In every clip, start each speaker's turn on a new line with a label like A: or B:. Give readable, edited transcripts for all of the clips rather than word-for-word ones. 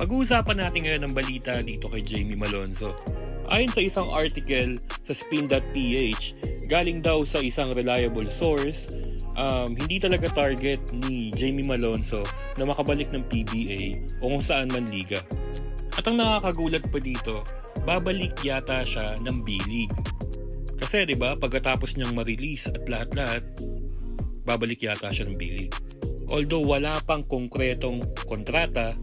A: Pag-uusapan natin ngayon ang balita dito kay Jamie Malonzo. Ayon sa isang article sa spin.ph, galing daw sa isang reliable source, hindi talaga target ni Jamie Malonzo na makabalik ng PBA o kung saan man liga. At ang nakakagulat pa dito, babalik yata siya ng B-League. Kasi 'di ba, pagkatapos niyang ma-release at lahat-lahat, babalik yata siya ng B-League. Although wala pang konkretong kontrata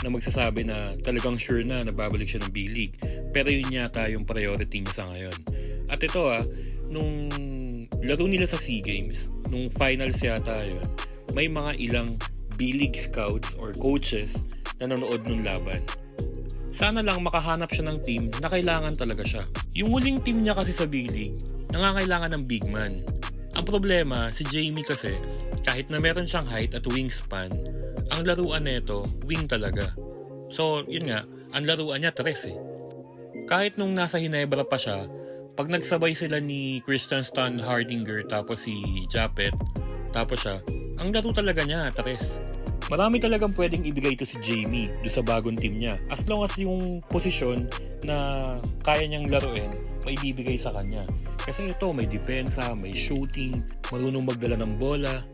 A: na magsasabi na talagang sure na babalik siya ng B-League. Pero yun yata yung priority niya sa ngayon. At ito nung laro nila sa SEA Games, nung finals yata yun, may mga ilang B-League scouts or coaches na nanonood nung laban. Sana lang makahanap siya ng team na kailangan talaga siya. Yung huling team niya kasi sa B-League, nangangailangan ng big man. Ang problema, si Jamie kasi, kahit na meron siyang height at wingspan, ang laruan nito, wing talaga. So, yun nga, ang laruan niya tres Kahit nung nasa Hinebra pa siya, pag nagsabay sila ni Christian Stan Hardinger tapos si Japet, tapos siya, ang laro talaga niya, tres. Marami talagang pwedeng ibigay ito si Jamie do sa bagong team niya. As long as yung posisyon na kaya niyang laruin, may bibigay sa kanya. Kasi ito, may depensa, may shooting, marunong magdala ng bola.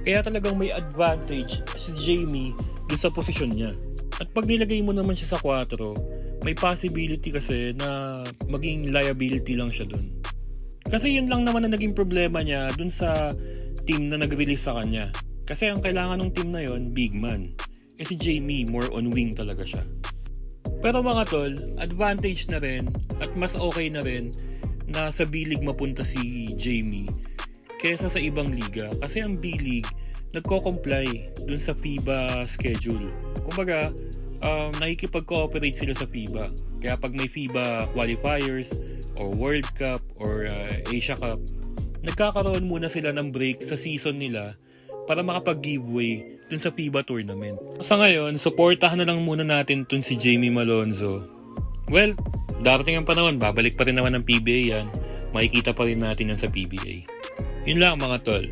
A: Kaya talagang may advantage si Jamie dun sa posisyon niya. At pag nilagay mo naman siya sa 4, may possibility kasi na maging liability lang siya dun. Kasi yun lang naman ang naging problema niya dun sa team na nag-release sa kanya. Kasi ang kailangan ng team na yon, big man. Si Jamie, more on wing talaga siya. Pero mga tol, advantage na rin at mas okay na rin na sa B-League mapunta si Jamie kesa sa ibang liga. Kasi ang B-League, nagko-comply dun sa FIBA schedule. Kumbaga, nakikipag-cooperate sila sa FIBA. Kaya pag may FIBA qualifiers, or World Cup, or Asia Cup, nagkakaroon muna sila ng break sa season nila para makapag-giveaway dun sa FIBA tournament. Sa ngayon, supportahan na lang muna natin dun si Jamie Malonzo. Well, darating ang panahon, babalik pa rin naman ng PBA yan. Makikita pa rin natin yan sa PBA. Yun lang mga tol.